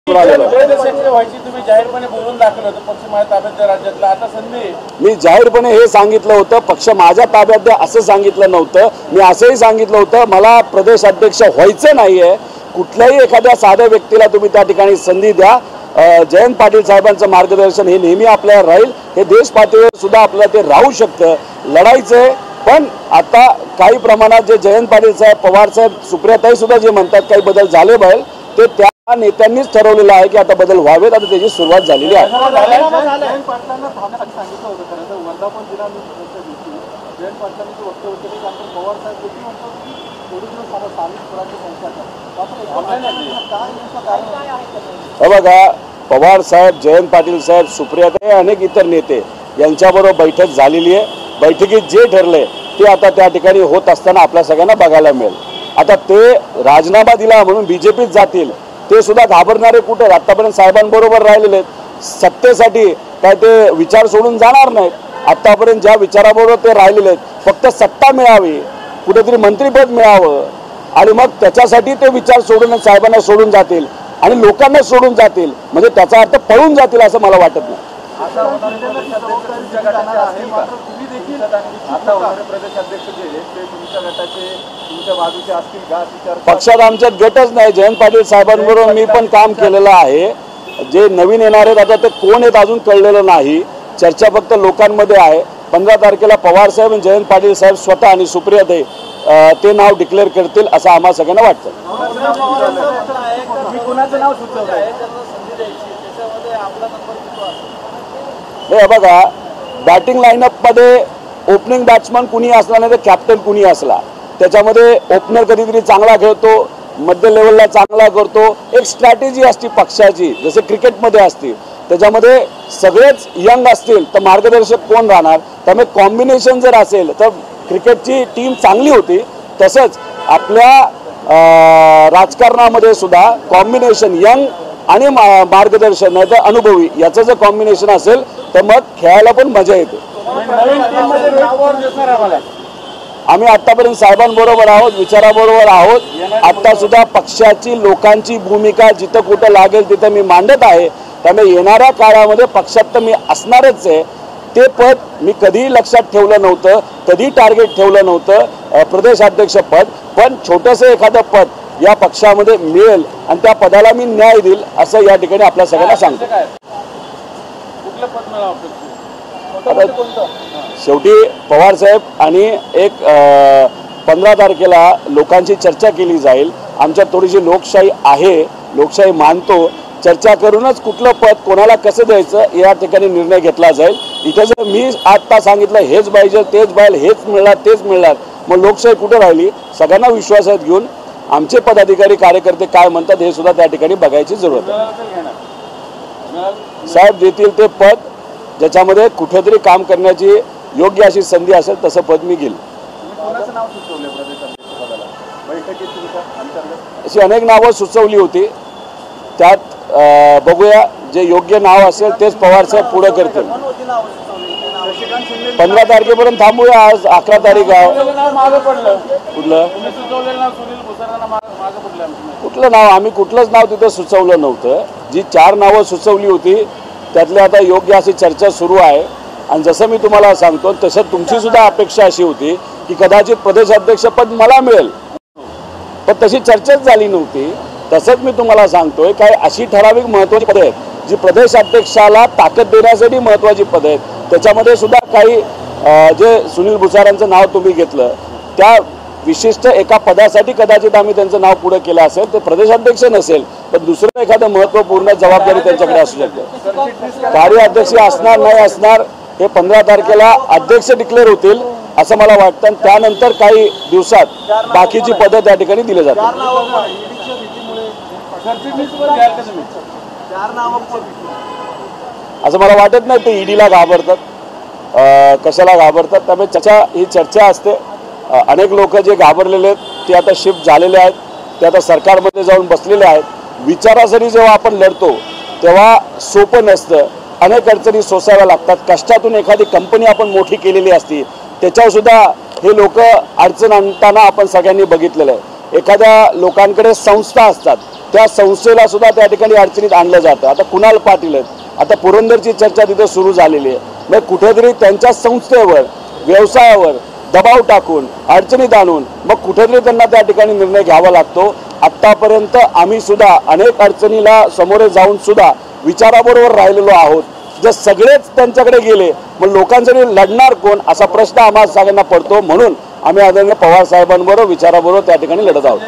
तुम्ही जाहीरपणे बोलून दाखवलं होतं पक्ष माझ्या ताब्यात द्या राज्यातला, आता संधी मी जाहीरपणे हे सांगितलं होतं पक्ष माझ्या ताब्यात द्या असं सांगितलं नव्हतं। मी असंही सांगितलं होतं मला प्रदेश अध्यक्ष व्हायचं नाहीये। कुठल्याही एखाद्या साध्या व्यक्तीला तुम्ही त्या ठिकाणी संधी द्या। जयंत पाटील साहेबांचं मार्गदर्शन हे नेहमी आपल्याला राहील। हे देश पातळीवर सुद्धा आपल्याला ते राहू शकतं, लढायचंय। पण आता काही प्रमाणात जे जयंत पाटील साहेब, पवार साहेब, सुप्रियाताई सुद्धा जे म्हणतात काही बदल झाले पाहिजे, ते त्या नेत्यांनीच ठरवलेलं आहे की आता बदल व्हावेत। आता त्याची सुरुवात झालेली आहे। बघा, पवार साहेब, जयंत पाटील साहेब, सुप्रियाताई, अनेक इतर नेते यांच्याबरोबर बैठक झालेली आहे। बैठकीत जे ठरले ते आता त्या ठिकाणी होत असताना आपल्या सगळ्यांना बघायला मिळेल। आता ते राजीनामा दिला म्हणून बीजेपीत जातील, ते सुद्धा घाबरणारे कुठे? आतापर्यंत साहेबांबरोबर राहिलेले आहेत, सत्तेसाठी काय ते विचार सोडून जाणार नाहीत। आतापर्यंत ज्या विचाराबरोबर ते राहिलेले आहेत, फक्त सत्ता मिळावी, कुठेतरी मंत्रिपद मिळावं आणि मग त्याच्यासाठी ते विचार सोडून साहेबांना सोडून जातील आणि लोकांना सोडून जातील, म्हणजे त्याचा अर्थ पळून जातील असं मला वाटत नाही। पक्षात आमच्यात गटच नाही। जयंत पाटील साहेबांबरोबर मी पण काम केलेलं आहे। जे नवीन येणार आहेत आता ते कोण आहेत अजून कळलेलं नाही। चर्चा फक्त लोकांमध्ये आहे। 15 तारखेला पवार साहेब आणि जयंत पाटील साहेब स्वतः आणि सुप्रियाताई ते नाव डिक्लेअर करतील असं आम्हा सगळ्यांना वाटतं। हे बघा, बॅटिंग लाईनअप मध्ये ओपनिंग बॅट्समन कुणी असला नाही तर कॅप्टन कुणी असला, त्याच्यामध्ये ओपनर कधीतरी चांगला खेळतो, मध्य लेवलला चांगला करतो। एक स्ट्रॅटेजी असते पक्षाची, जसे क्रिकेटमध्ये असते। त्याच्यामध्ये सगळेच यंग असतील तर मार्गदर्शक कोण राहणार? त्यामुळे कॉम्बिनेशन जर असेल तर क्रिकेटची टीम चांगली होती। तसंच आपल्या राजकारणामध्ये सुद्धा कॉम्बिनेशन यंग आणि मार्गदर्शन नाही तर अनुभवी याचं जर कॉम्बिनेशन असेल तर मग खेळायला पण मजा येते। आम्ही आतापर्यंत साहेबांबरोबर आहोत, विचाराबरोबर आहोत। आता सुद्धा पक्षाची, लोकांची भूमिका जिथं कुठं लागेल तिथं मी मांडत आहे। त्यामुळे येणाऱ्या काळामध्ये पक्षात तर मी असणारच आहे। ते पद मी कधीही लक्षात ठेवलं नव्हतं, कधी टार्गेट ठेवलं नव्हतं प्रदेशाध्यक्ष पद, पण छोटंसं एखादं पद या पक्षामध्ये मिळेल आणि त्या पदाला मी न्याय देईल असं या ठिकाणी आपल्या सगळ्यांना सांगतो। शेवटी पवार साहेब आणि एक 15 तारखेला लोकांची चर्चा केली जाईल। आमच्यात थोडीशी लोकशाही आहे, लोकशाही मानतो। चर्चा करूनच कुठलं पद कोणाला कसं द्यायचं या ठिकाणी निर्णय घेतला जाईल। इथे जर मी आता सांगितलं हेच पाहिजे, तेच पाहिजे, हेच मिळणार, तेच मिळणार, मग लोकशाही कुठे राहिली? सगळ्यांना विश्वासात घेऊन आमचे पदाधिकारी, कार्यकर्ते काय म्हणतात हे सुद्धा त्या ठिकाणी बघायची जरूरत आहे। साहेब देतील ते पद ज्याच्यामध्ये कुठेतरी काम करण्याची योग्य अशी संधी असेल तसं पद मी घेईल। अशी अनेक नावं सुचवली होती, त्यात बघूया जे योग्य नाव असेल तेच पवार साहेब पुढे करतील। 15 तारखेपर्यंत थांबूया, आज 11 तारीख आहे। कुठलं नाव? आम्ही कुठलंच नाव तिथं सुचवलं नव्हतं। जी 4 नावं सुचवली होती त्यातले आता योग्य अशी चर्चा सुरू आहे। आणि जसं मी तुम्हाला सांगतो तसं तुमची सुद्धा अपेक्षा अशी होती की कदाचित प्रदेशाध्यक्षपद मला मिळेल, पण तशी चर्चाच झाली नव्हती। तसंच मी तुम्हाला सांगतोय काही अशी ठराविक महत्त्वाची पदे आहेत जी प्रदेशाध्यक्षाला ताकद देण्यासाठी महत्त्वाची पदे आहेत। त्याच्यामध्ये सुद्धा काही जे सुनील भुसारांचं नाव तुम्ही घेतलं, त्या विशिष्ट एका पदासाठी कदाचित आम्ही त्यांचं नाव पुढे केलं असेल, ते प्रदेशाध्यक्ष नसेल पण दुसरं एखादं महत्त्वपूर्ण जबाबदारी त्यांच्याकडे असू शकते। कार्याध्यक्ष असणार नाही असणार हे 15 तारखेला अध्यक्ष डिक्लेअर होतील असं मला वाटतं आणि त्यानंतर काही दिवसात बाकीची पदं त्या ठिकाणी दिली जातील। असं मला वाटत नाही ते ईडीला घाबरतात, कशाला घाबरतात। त्यामुळे त्याच्या ही चर्चा असते। अनेक लोक जे घाबरलेले आहेत ते आता शिफ्ट झालेले आहेत, ते आता सरकारमध्ये जाऊन बसलेले आहेत। विचारासाठी जेव्हा आपण लढतो तेव्हा सोपं नसतं, अनेक अडचणी सोसाव्या लागतात। कष्टातून एखादी कंपनी आपण मोठी केलेली असती त्याच्यावर सुद्धा हे लोक अडचण आणताना आपण सगळ्यांनी बघितलेलं आहे। एखाद्या लोकांकडे संस्था असतात, त्या संस्थेला सुद्धा त्या ठिकाणी अडचणीत आणलं जातं. आता कुणाल पाटील आहेत, आता पुरंदरची चर्चा तिथं सुरू झालेली आहे. मग कुठेतरी त्यांच्या संस्थेवर, व्यवसायावर दबाव टाकून, अडचणीत आणून मग कुठेतरी त्यांना त्या ठिकाणी निर्णय घ्यावा लागतो. आत्तापर्यंत आम्ही सुद्धा अनेक अडचणीला सामोरे जाऊन सुद्धा विचाराबरोबर राहिलेलो आहोत. जर सगळेच त्यांच्याकडे गेले मग लोकांसाठी लढणार कोण असा प्रश्न आम्हाला सगळ्यांना पडतो. म्हणून आम्ही आदरणीय पवार साहेबांबरोबर विचाराबरोबर त्या ठिकाणी लढत आहोत.